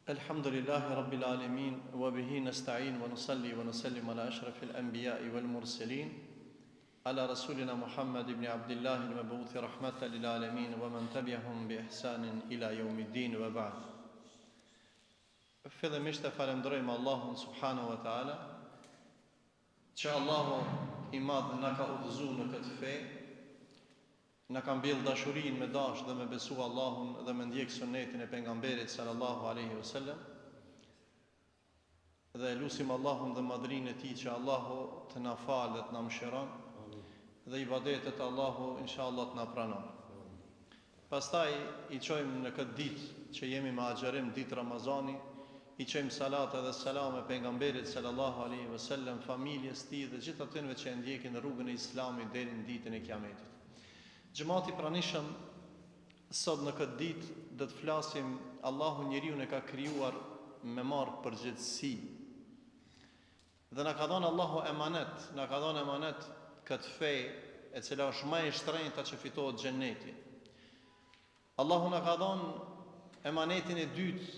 الحمد لله رب العالمين وبه نستعين ونصلي ونسلم على أشرف الأنبياء والمرسلين على رسولنا محمد بن عبد الله المبعوث رحمة للعالمين ومن تبعهم بإحسان إلى يوم الدين وبعد. Fillimisht e falenderojmë Allahun subhanahu wa taala, që Allahu I madh na ka udhëzuar në këtë fe, na ka mbjell dashurinë me dash dhe me besu Allahun dhe me ndjek sunetin e pejgamberit sallallahu alaihi wasallam. Dhe lutim Allahun dhe madhrinë e tij që Allahu të na falë, të na mëshiron dhe ibadetet Allahu inshallah të na pranon. Pastaj I çojmë në këtë ditë që jemi me agjerim, ditë Ramazani, I qëjmë salat dhe salam e pejgamberit sallallahu alaihi wasallam, familjes tij dhe gjithë atyre që e ndjekin rrugën e Islamit deri në ditën e Kiametit. Xhamati pranishëm, sot në këtë ditë do të flasim Allahu njeriu e ka krijuar me marr përgjegjësi. Dhe na ka dhënë Allahu emanet, na ka dhënë emanet këtë fe e cila është më e shtrenjta që fitohet xheneti. Allahu na ka dhënë emanetin e dytë,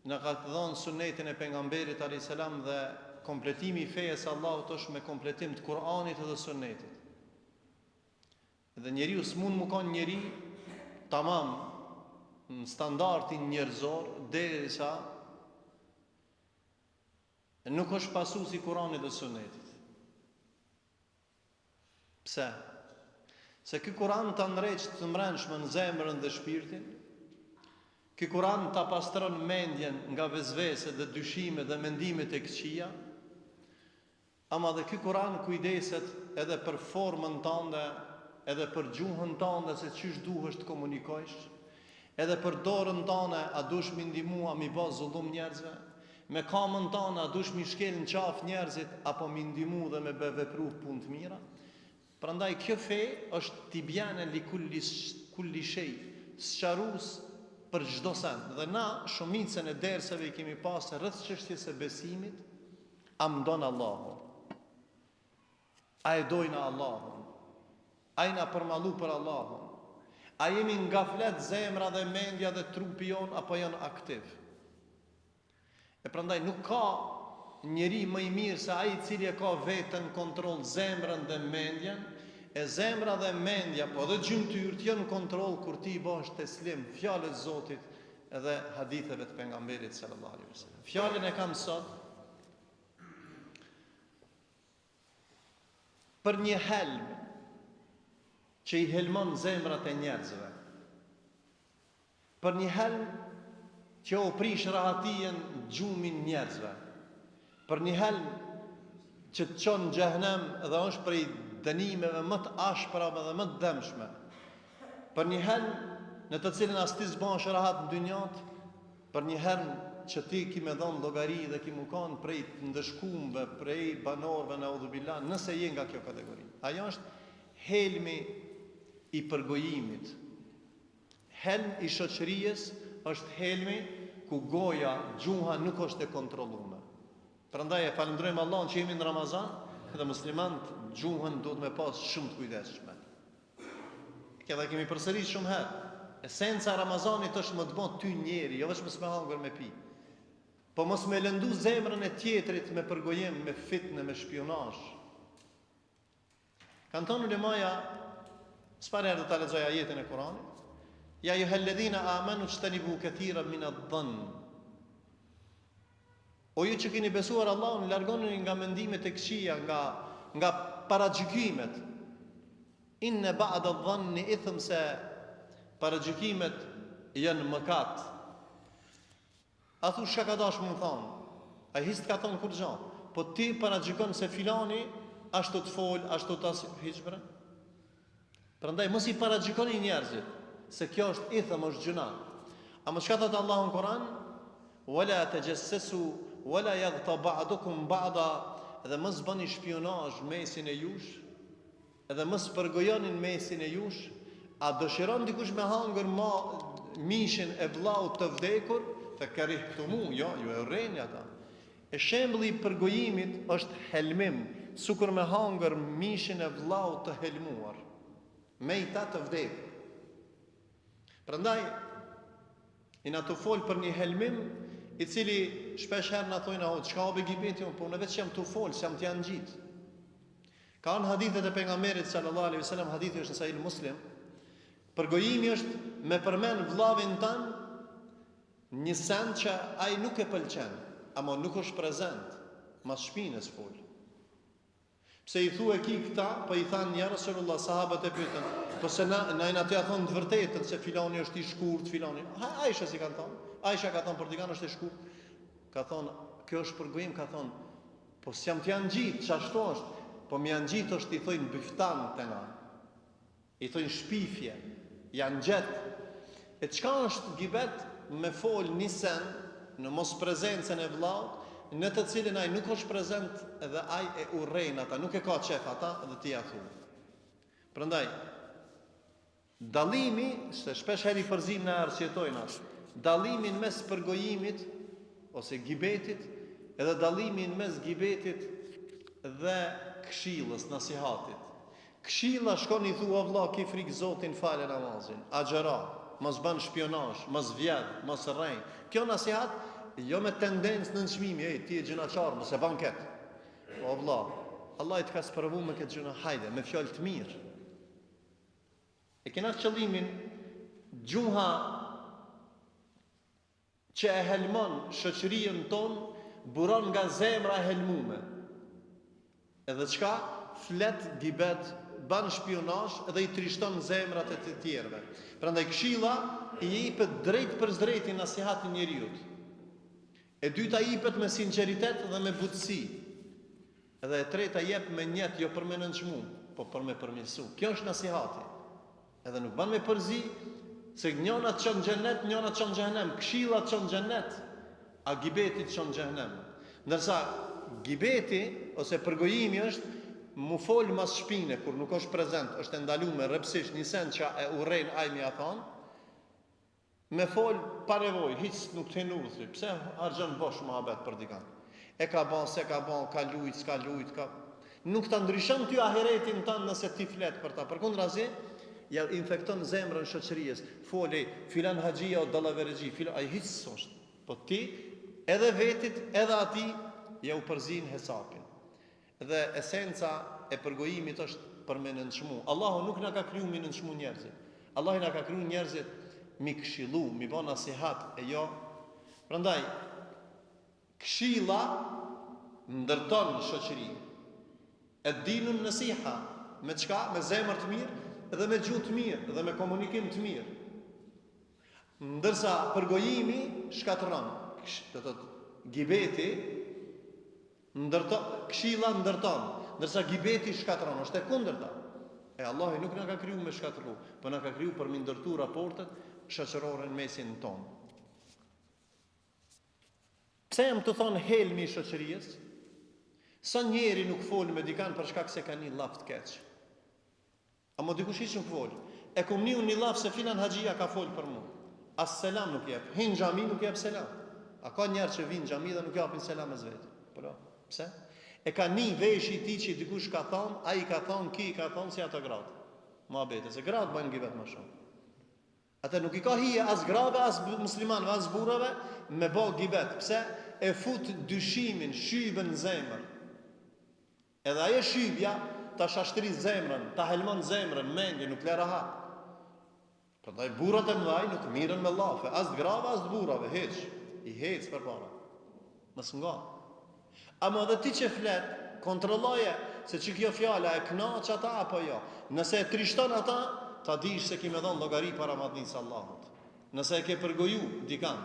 në ka të dhënë sunetin e pejgamberit alayhis salam dhe kompletimi I fejes Allahut është me kompletim të Kur'anit dhe sunetit. Dhe njeriu s'mund më kanë njeri tamam në standardin njerëzor derisa nuk është pasuesi I Kur'anit dhe sunetit. Pse? Se ky Kur'an ta ndreq të mbrëmshme në zemrën dhe shpirtin. Ky Kur'an ta pastron mendjen nga vezvese dhe dyshime dhe mendimet e këqija. Ama dhe ky Kur'an kujdeset edhe për formën tënde, edhe për gjuhën tënde se çish duhesh të komunikosh, edhe për dorën tënde a dush mi ndihmu a mi bë zullum njerëzve, me kamën tënde a dush mi shkel në qaf njerëzit apo mi ndihmu dhe me bë vepru punë të mira. Prandaj kjo fe është tibjane li kulli shay, sqarues për çdo send. Dhe na shumicën e dersave I kemi pasur rreth çështjes së besimit, a më don Allahu? A e dojnë Allahun? A I na përmallu për Allahun? A jemi ngaflet zemra dhe mendja dhe trupi jon apo janë aktiv? E prandaj nuk ka njeri më I mirë se ai I cili e ka veten kontroll zemrën dhe mendjen. E zemra dhe mendja, po dhe gjymtyrët janë në kontroll kur ti I bash teslim fjalës e Zotit edhe haditheve të pejgamberit sallallahu alaihi wasallam. Fjalën e kam sot për një helm që I helmon zemrat e njerëzve. Për një helm që o prish rahatien gjumin njerëzve. Për një helm që të çon në xhehenem dhe është prej dënimeve më të ashpra dhe më të dëmshme. Për një helm në të cilën as ti s'bash rahat në dynjat, për një helm që ti ki me dhënë llogari dhe ki më kanë prej të ndëshkumve, prej banorëve në udhubillah, nëse je nga kjo kategori. Ajo është helmi I përgojimit. Helm I shoqërisë është helmi ku goja, gjuha nuk është e kontrolluar. Prandaj e falenderojmë Allahun që jemi në Ramazan dhe muslimanët gjuhën duhet me pas shumë të kujdesshme. Këta kemi përsërit shumë herë. Esenca e Ramazanit është më të bën ty njeri, jo vetëm me hangër me pi. Po mos me lëndu zemrën e tjetrit me përgojim, me fitnë, me shpionazh. Kanë thënë ulemaja, s'para do ta lexoj ajetin e Kuranit. Ja ayyuhalladhina amanu ijtanibu katiran min adh-dhann. O ju që keni besuar Allahun, largoni nga mendimet e këqija, nga paragjykimet. Inna ba'da adh-dhanni ithm, se paragjykimet janë mëkat. A thu shka ka dash më thonë? A hist ka thonë kur gjo? Po ti paragjykon se filani ashtu të fol, ashtu të hiqbre? Prandaj mos I paragjykoni njerëzit, se kjo është ithm, është gjuna. A më çka thot Allahu në Kur'an? Wala tajassasu wala yaghtab ba'dukum ba'da, dhe mos bëni shpionazh mesin e jush, edhe mos përgojonin mesin e jush. A dëshiron dikush me hangër mishin e vllaut të vdekur, të karihtumu, jo, ju e urreni ata. E shembulli I përgojimit është helmim, sukur me hangër mishin e vllaut të helmuar, me ita të vdekur. Prandaj I na të fol për një helmim i cili shpesh herë na thonë aho, çka obe gibeti, po unë vetë jam tu fol, jam të janë gjit. Ka në hadithet e pejgamberit sallallahu alaihi wasallam, hadithi është në Sahih Muslim, përgojimi është me përmend vllavin tan një send që ai nuk e pëlqen, ama nuk është prezent, mas shpinës fol. Pse i thue ki këta, po i thanë ja Rasulullah, sahabët e pyetën, po se na aty ja thonë të vërtetën se filani është i shkurt, filani. Aisha si kanë thonë. Aisha ka thonë për dikan është i shkurt. Ka thonë, kjo është përgojim, ka thonë, po s'jam të janë gjitë, çashtu është. Po më janë gjitë është i thojnë byftan të na. I thojnë shpifje, janë gjetë. E çka është gibet me fol një sen në mos prezencën e vllaut, në të cilin ai nuk është prezent edhe ai e urrejn ata, nuk e ka qef ata dhe ti ja thu. Prandaj dallimi, se shpesh herë i përzim në arsjetojnë ashtë, dallimin mes përgojimit ose gibetit edhe dallimin mes gibetit dhe këshillës, nasihatit. Këshilla shkon i thua vlla, ki frikë Zotin, fale namazin, agjera, mos bën shpionazh, mos vjedh, mos rrej. Kjo nasihat jo me tendencë në nënçmimi, ti e gjënaçar, mos e bën kët. O vlla, Allah i të ka sprovu me këtë gjëna, hajde, me fjalë të mirë. E kena qëllimin gjuha që e helmon shoqërinë tonë, buron nga zemra e helmume. Edhe çka flet gibet, ban shpionazh dhe i trishton zemrat e të tjerëve. Prandaj këshilla i jepet drejt për drejt nasihatin njeriu. E dyta jepet me sinqeritet dhe me butësi. Edhe e treta jep me njet, jo për me nënçmu, po për me përmirësu. Kjo është nasihati. Edhe nuk ban me përzi, se njëna të çon xhenet, njëna të çon xhenem, këshilla të çon xhenet, a gibeti të çon xhenem. Ndërsa gibeti ose përgojimi është mu fol mas shpine kur nuk është prezent, është ndaluar rrepsisht një send që e urrejn ai më ia thon. Me fol pa nevojë, hiç nuk të nurthi. Pse harxhon bosh mohabet për dikan? E ka bën, se ka bën, ka lujt, s'ka lujt, ka. Nuk ta ndryshon ty ahiretin tënd nëse ti flet për ta. Përkundrazi, ja infekton zemrën shoqërisë. Folej filan haxhia o dallaverxhi, filan ai hiç s'është. Po ti edhe vetit, edhe atij ja u përzin hesapin. Dhe esenca e përgojimit është për me nënçmu. Allahu nuk na ka kriju me nënçmu njerëzit. Allahu na ka kriju njerëzit mi këshillu, mi bo nasihat e jo. Prandaj, këshilla ndërton në shoqëri. E dinun nasiha, me çka? Me zemër të mirë dhe me gjuhë të mirë dhe me komunikim të mirë. Ndërsa përgojimi shkatëron. Do thotë gibeti ndërton, këshilla ndërton, ndërsa gibeti shkatëron, është e kundërta. E Allahu nuk na ka kriju me shkatërru, por na ka kriju për mi ndërtu raportet shoqërore në mesin tonë. Pse jam të thonë helmi i shoqërisë? Sa njeri nuk fol me dikan për shkak se ka një llaf të keq. Amo dikush hiç nuk fol. E kum niu një llaf se filan haxhia ka fol për mua. As selam nuk jep. Hin xhami nuk jep selam. A ka njerëz që vinë në xhami dhe nuk japin selam as vetë. Po, pse? E ka një vesh i tij që dikush ka thonë, ai ka thonë, ki ka thonë si ato gratë. Mohabete, se gratë bëjnë gibet më shumë. Atë nuk i ka hije as grave, as muslimanëve, as burrave me bë gibet. Pse? E fut dyshimin, shybën në zemër. Edhe ajo shybja ta shashtri zemrën, ta helmon zemrën, mendjen, nuk lë rahat. Prandaj burrat e mëdhaj nuk mirën me llafe, as të grave, as të burrave, hiç. I hec përpara. Mos nga. Ama edhe ti që flet, kontrolloje se që kjo fjala e kënaq ata apo jo. Nëse e trishton ata, ta dish se ki me dhon llogari para madhnisë Allahut. Nëse e ke përgoju dikan,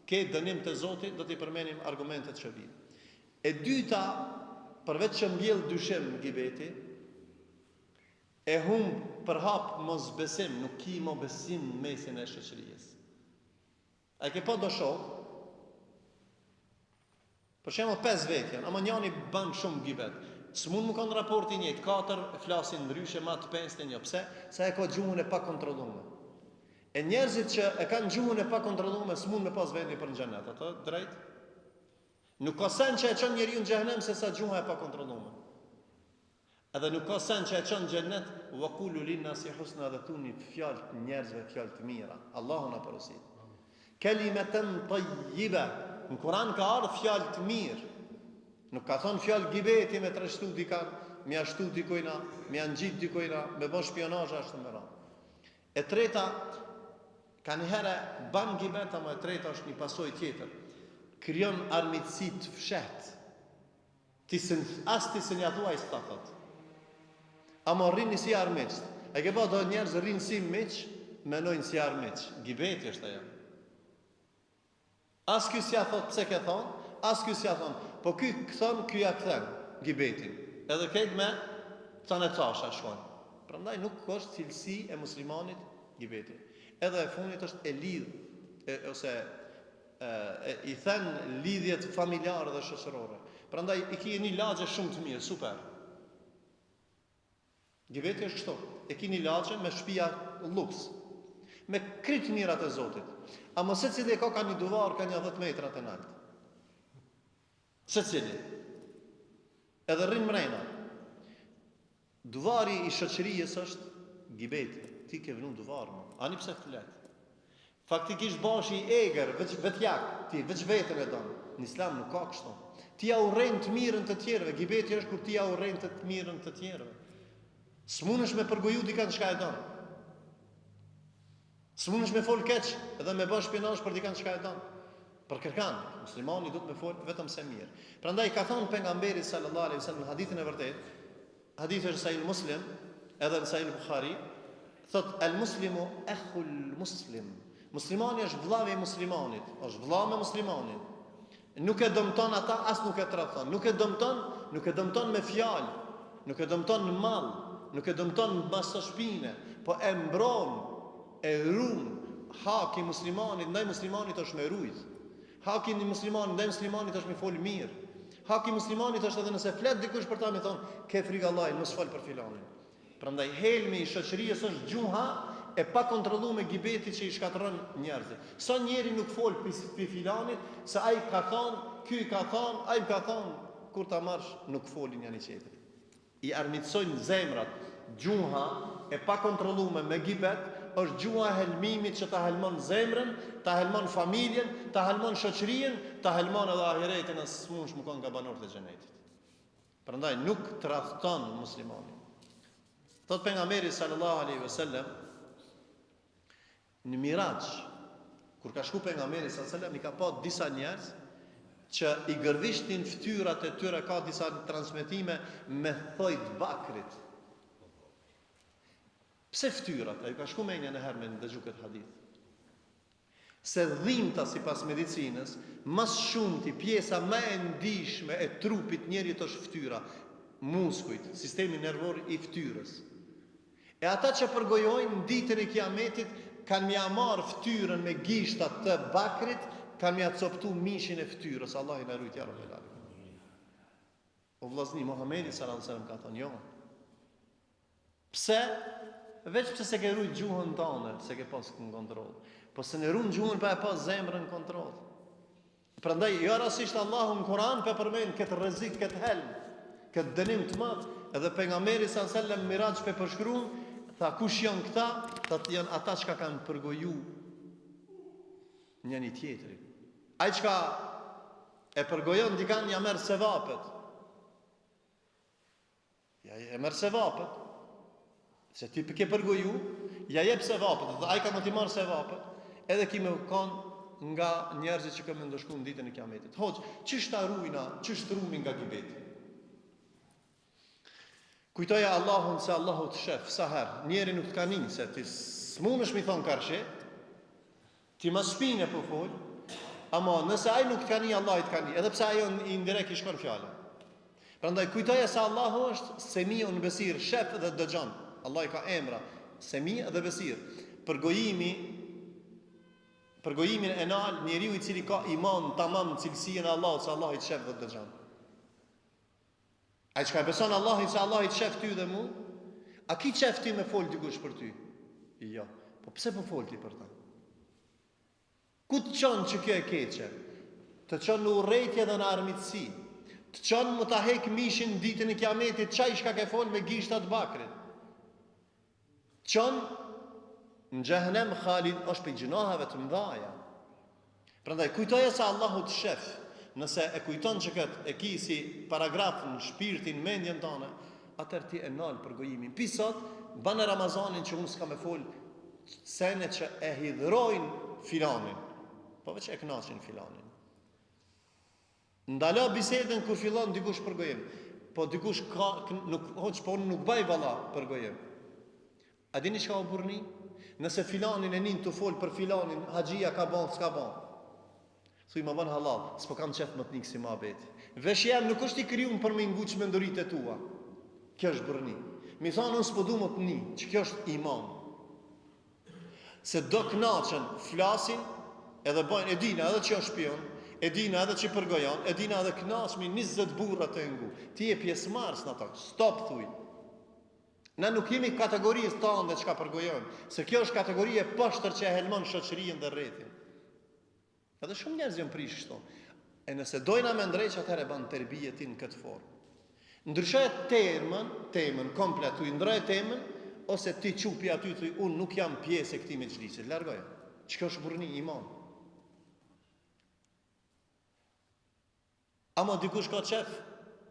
ke dënim të Zotit, do t'i përmenim argumentet që vijnë. E dyta, përveç që mbjell dyshim gibeti, e humb për hap mos besim, nuk ki mo besim në mesin e shoqërisë. A ke pa do shok? Për shembull 5 vjet janë, ama njëri bën shumë gibet. S'mund më kanë raporti njëjtë, 4 flasin ndryshe, ma të 5 një. Pse? Sa e ka gjuhën e pa kontrolluar. E njerëzit që e kanë gjuhën e pa kontrolluar s'mund me pas vetë për në xhenet, ato drejt. Nuk ka sen që e çon njeriu në xhenem se sa gjuha e pa kontrolluar. Edhe nuk ka sen që e çon në xhenet wa qulu lin nasi husna, dhe thuni fjalë njerëzve, fjalë të mira. Allahu na porosit. Kalimatan tayyiba, Në Kur'an ka ardhur fjalë të mirë. Nuk ka thonë fjalë gibeti me trashtu dikën, me ashtu dikujna, me angjit dikujna, me bën spionazh ashtu më radh. E treta, ka një herë ban gibet, ama e treta është një pasojë tjetër. Krijon armiqësi të fshehtë. Ti se ja thuaj s'ta thot. Ama rrini si armiq. E ke pa do njerëz rrinë si miq, menojnë si armiq. Gibeti është ajo. As ky s'ja thot pse ke thon, as ky s'ja thon. Po ky thon, ky ja kthen gibetin. Edhe këtë me canë çasha shkon. Prandaj nuk është cilësi e muslimanit gibeti. Edhe e fundit është e lidh ose i thën lidhjet familjare dhe shoqërore. Prandaj i keni lagje shumë të mirë, super. Gibeti është kështu. E keni lagje me shtëpia luks, me krejt mirat e Zotit. A mos secili ka një duvar ka një 10 metra të lartë. Secili. Edhe rrin mrena. Duvari i shoqërisë është gibeti. Ti ke vënë duvar më. Ani pse flet. Faktikisht bashi i egër, vetjak, ti veç veten e don. Në Islam nuk ka kështu. Ti ja urren të mirën të tjerëve. Gibeti është kur ti ja urren të mirën të tjerëve. S'munësh me përgoju dikën çka e don. S'munësh me fol keq edhe me bësh spionazh për dikën çka e don. Për kërkan, muslimani duhet me fol vetëm se mirë. Prandaj ka thënë pejgamberi sallallahu alaihi wasallam në hadithin e vërtetë, hadithi është sahih Muslim, edhe në sahih Buhari, thot el muslimu akhul muslim. Muslimani është vëllavi i muslimanit, është vëlla me muslimanin. Nuk e dëmton ata, as nuk e tradhton. Nuk e dëmton me fjalë, nuk e dëmton në mall, nuk e dëmton mbas së shpine, po e mbron, e ruan. Haki i muslimanit ndaj muslimanit është me rujt. Haki i muslimanit ndaj muslimanit është me fol mirë. Haki i muslimanit është edhe nëse flet dikush për ta me thon, ke frikë Allahit, mos fol për filanin. Prandaj helmi i shoqërisë është gjuha e pa kontrolluar me gibeti që i shkatërron njerëzit. Sa njeri nuk fol për filanit, se ai ka thon, ky ka thon, ai ka thon, kur ta marrsh nuk folin janë i qetëri. I armiqsojnë zemrat. Gjuha e pa kontrolluar me gibet është gjuha e helmimit që ta helmon zemrën, ta helmon familjen, ta helmon shoqërinë, ta helmon edhe ahiretin as smunsh më kon nga banorët e xhenetit. Prandaj nuk tradhton muslimanin. Thot pejgamberi sallallahu alaihi wasallam në Mirax, kur ka shku pejgamberi sallallahu alaihi wasallam, i ka pa disa njerëz që i gërdishtin fytyrat e tyre, ka disa transmetime me thojt bakrit. Pse fytyrat? Ai ka shku menja në herë me dëgju këtë hadith. Se dhimbta sipas medicinës, më shumti pjesa më e ndihshme e trupit njerit është fytyra, muskujt, sistemi nervor i fytyrës. E ata që përgojojnë në ditën e Kiametit kanë mja marrë fytyrën me gishtat të bakrit, kanë mja coptu mishin e fytyrës. Allah i na rujt ja Rabbel alamin. O vllazni, Muhamedi sallallahu alaihi wasallam ka thënë jo. Pse? Veç pse se ke rujt gjuhën tënde, se ke pas në kontroll. Po se ne ruan gjuhën pa e pas zemrën në kontroll. Prandaj jo rastisht Allahu në Kur'an pa përmend këtë rrezik, këtë helm, këtë dënim të madh, edhe pejgamberi sallallahu alaihi wasallam Mirax pe përshkruan, tha kush janë këta? Thotë janë ata që kanë përgoju njëri tjetrin. Ai çka e përgojon dikan ja merr sevapet. Ja e merr sevapet. Se ti ke përgoju, ja jep sevapet, dhe ai ka më t'i marrë sevapet, edhe ki me kanë nga njerëzit që kemë ndëshku në ditën e Kiametit. Hoq, ç'është arrujna, ç'është rumi nga gibeti? Kujtoja Allahun se Allahu të shef, sa herë, njeri nuk t'ka ninj, se ti s'munësh mi thonë karshe, ti ma shpine po fol, ama nëse ai nuk t'ka ninj, Allah i t'ka ninj, edhe pse ajo i indirekt i shkon fjala. Prandaj kujtoja se Allahu është Semiun Besir, shef dhe dëgjon. Allah i ka emra, Semi dhe Besir. Përgojimin e nal njeriu i cili ka iman tamam cilësinë e Allahut, se Allah i shef dhe dëgjon. Ai çka beson Allahin se Allah i shef ty dhe mu, a ki qef ti me fol dikush për ty? Jo. Po pse po fol ti për ta? Ku të qonë që kjo e keqe? Të qonë në urrejtje dhe në armiqësi. Të qonë më ta hek mishin ditën e Kiametit, çaj shka ke fol me gishtat bakrit. Qonë në xhehenem Khalid është për gjinahave të mdhaja. Prandaj kujtoje se Allahu të shef. Nëse e kujton që këtë e ki si paragraf në shpirtin, mendjen tënde, atëherë ti e nal për gojimin. Pisot, banë Ramazanin që unë s'ka me fol sene që e hidhrojnë filanin, po veç e kënaqin filanin. Ndalo bisedën kur fillon dikush për gojim, po dikush nuk baj valla për gojim. A dini çka u burni? Nëse filanin e nin të fol për filanin, haxhia ka bon, s'ka bon. Thuj më ban halal, s'po kam qef më të nikë si ma beti. Veshja nuk është i kryun për me nguq me ndorit e tua. Kjo është bërni. Mi thonë unë s'po du më të një, që kjo është iman. Se do knaqen, flasin, edhe bajnë, e dina edhe që është pion, e dina edhe që përgojan, e dina edhe knaqmi 20 burra të ngu. Ti e pjesë marës në ta, stop thuj. Na nuk jemi kategorisë të ande që ka përgojan, se kjo është kategorie pështër që e helmon shoqërien dhe rretin. Edhe shumë njerëz janë prish kështu. E nëse dojna me ndrejq, atëherë ban terbijetin në këtë formë. Ndryshoj temën komplet, u ndroj temën, ose ti qupi aty thuj, unë nuk jam pjesë e këtij mexhlisi, largoje. Çka është burrni iman? Ama dikush ka qef,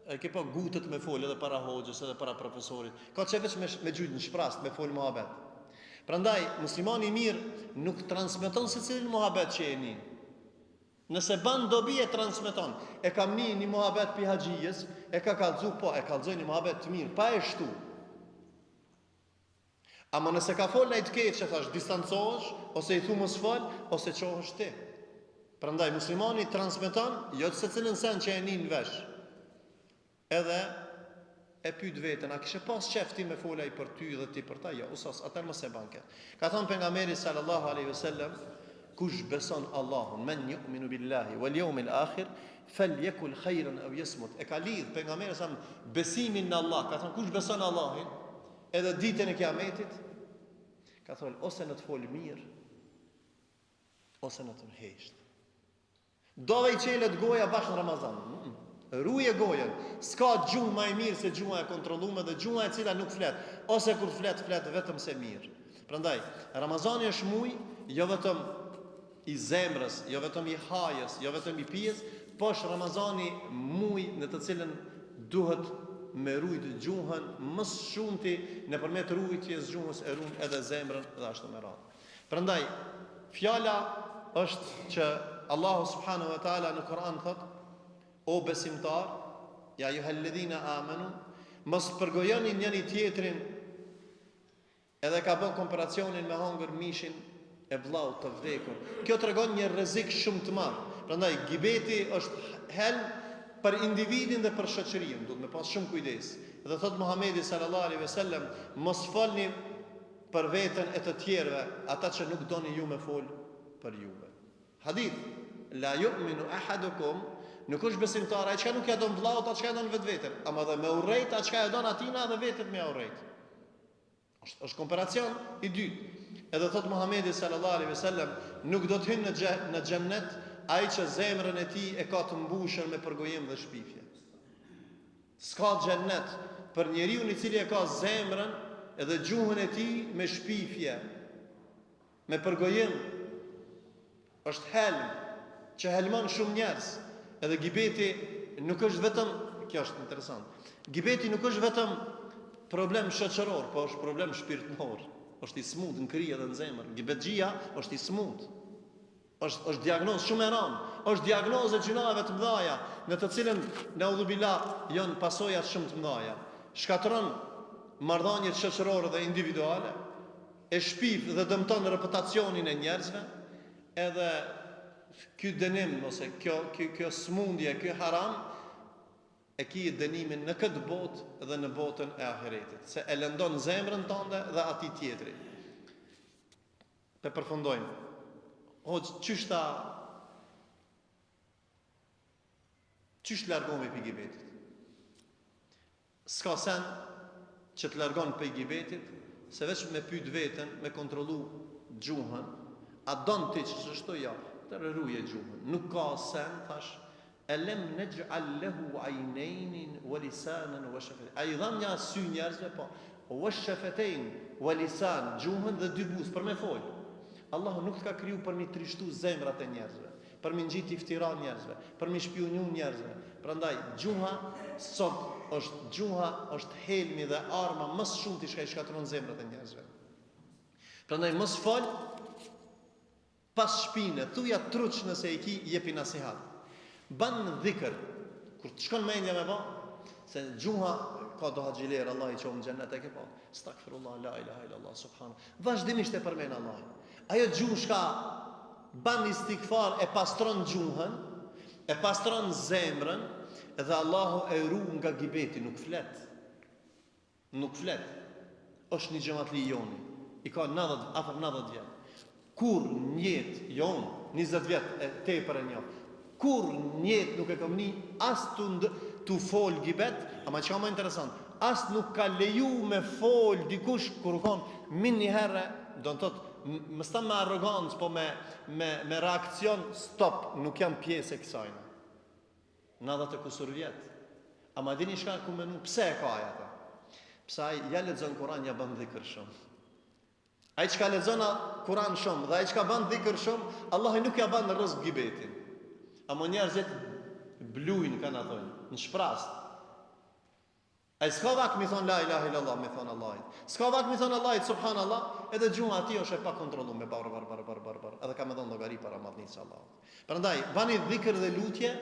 e ke pa gutët me fol edhe para hoxhës edhe para profesorit. Ka qef veç me gjujt në shprast, me fol muhabet. Prandaj, muslimani i mirë nuk transmeton se cilin muhabet që e një. Nëse ban dobi e transmeton, e kam një muhabet pi haxhijës, e ka kallzu, po, e kallzoj një muhabet të mirë, pa e shtu. Ama nëse ka fol në i të keq që thash, distancohesh, ose i thu mos fol, ose qohesh ti. Prandaj, muslimani transmeton, jo të se cilën sen që e një në vesh. Edhe e pyet veten, a kishe pas qefti me folaj për ty dhe ti për ta? Jo, usas, atër mos e banke. Ka thonë pejgamberi sallallahu alaihi wasallam, kush beson Allahun, men yu'minu billahi wal yawmil akhir, falyakul khayran aw yasmut. E ka lidh pejgamberi sa besimin në Allah, ka thonë kush beson Allahin, edhe ditën e Kiametit, ka thonë ose në të fol mirë, ose në të nhesht. Dove i qelet goja bashkë në Ramazan. Ruje gojen. S'ka gjuhë më e mirë se gjuha e kontrolluar dhe gjuha e cila nuk flet, ose kur flet vetëm se mirë. Prandaj, Ramazani është muaj jo vetëm i zemrës, jo vetëm i hajës, jo vetëm i pijes, po është Ramazani muaj në të cilën duhet me rujt gjuhën më së shumti nëpërmjet rujtjes gjuhës e ruan edhe zemrën dhe ashtu me radhë. Prandaj, fjala është që Allahu subhanahu wa taala në Kur'an thot: o besimtar, ja ayyuhalladhina amanu, mos përgojoni njëri tjetrin, edhe ka bën komparacionin me hangër mishin e vllaut të vdekur. Kjo tregon një rrezik shumë të madh. Prandaj gibeti është helm për individin dhe për shoqërinë, duhet me pas shumë kujdes. Dhe thot Muhamedi sallallahu alaihi wasallam, mos folni për veten e të tjerëve, ata që nuk doni ju me fol për juve. Hadith: la yu'minu ahadukum, nuk është besimtar ai që nuk ja don vllaut, atë që ja don vetveten, ama dhe me urrejt atë që ja don atina dhe vetet me urrejt. Është komparacion i dytë. Edhe thot Muhamedi sallallahu alaihi wasallam, nuk do të hynë në xhennet ai që zemrën e tij e ka të mbushur me përgojim dhe shpifje. S'ka xhennet për njeriu i cili e ka zemrën edhe gjuhën e tij me shpifje, me përgojim. Është helm që helmon shumë njerëz. Edhe gibeti nuk është vetëm, kjo është interesant. Gibeti nuk është vetëm problem shoqëror, po është problem shpirtëror. Është i smut në krije dhe në zemër. Gibetxhia është i smut. Është diagnozë shumë e rëndë. Është diagnozë e gjunave të mëdha, në të cilën naudhubillah janë pasojat shumë të mëdha. Shkatron marrëdhëniet shoqërore dhe individuale, e shpif dhe dëmton reputacionin e njerëzve, edhe ky dënim ose kjo smundje, ky haram e ki dënimin në këtë botë dhe në botën e ahiretit, se e lëndon zemrën tënde dhe atij tjetri. Të përfundojmë. Qysh largohemi prej gibetit? S'ka sen që të largon prej gibetit, se veç me pyet veten, me kontrollu gjuhën, a don ti që ç'është ja, të rruje gjuhën. Nuk ka sen, thash, elem nej'al lahu aynayn wa lisanan wa shafatayn. Ai dhan ja sy njerëzve, po, wa shafatayn wa lisan, gjuhën dhe dy buzë për me fol. Allahu nuk të ka kriju për mi trishtu zemrat e njerëzve, për mi ngjit iftira njerëzve, për mi shpionu njerëzve. Prandaj gjuha sot është helmi dhe arma më së shumti që i shkatërron zemrat e njerëzve. Prandaj mos fol pas shpine, thuja truç nëse i ki, jepi nasihat. Ban dhikr, kur të shkon mendja me ba, se gjuha ka do haxhiler, Allah i qomë në xhennet e ke pa. Astaghfirullah, la ilaha illallah, subhanallah. Vazhdimisht e përmend Allah. Ajo gjuhë shka ban istighfar e pastron gjuhën, e pastron zemrën, edhe Allahu e ruan nga gibeti, nuk flet. Nuk flet. Është një xhamatli joni. I ka 90, afër 90 vjet. Kur njet jon, 20 vjet e tepër e njoh. Kur njet nuk e kam ni as tu fol gibet, ama çka më interesant, as nuk ka leju me fol dikush kur kon min një herë, do të thotë më sta me arrogancë, po me reakcion, stop, nuk jam pjesë e kësaj. 90 e kusur vjet. Ama dini çka ku menu, pse e ka ajo? Pse ai ja lexon Kur'an, ja bën dhikr shumë. Ai çka lexon Kur'an shumë dhe ai çka bën dhikr shumë, Allahu nuk ja bën rrezik gibetin. Ama njerëzit blujnë kanë thonë, në shprast. Ai s'ka vak mi thon la ilaha illallah, mi thon Allahit. S'ka vak mi thon Allahit subhanallah, edhe gjuha ati është e pa kontrolluar me bar. Edhe ka më dhënë llogari para madhnisë Allahut. Prandaj bani dhikr dhe lutje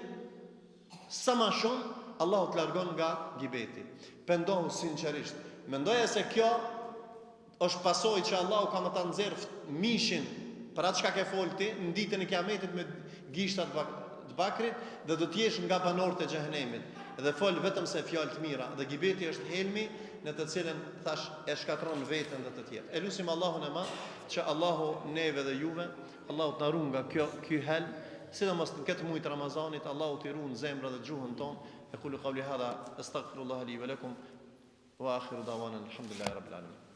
sa më shumë, Allahu të largon nga gibeti. Pendohu sinqerisht. Mendoja se kjo është pasojë që Allahu ka më ta nxjerr mishin për atë çka ke folti në ditën e Kiametit me gishtat të bakrit, dhe do të jesh nga banorët e xhehenemit. Dhe fol vetëm se fjalë të mira, dhe gibeti është helmi në të cilën thash e shkatron veten dhe të tjerë. E lutim Allahun e madh që Allahu neve dhe juve, Allahu të na ruaj nga ky hel, sidomos në këtë muaj të Ramazanit, Allahu të ruaj zemrat dhe gjuhën tonë. Aqulu qawli hadha astaghfirullah li wa lakum wa akhiru da'wana alhamdulillahi rabbil alamin.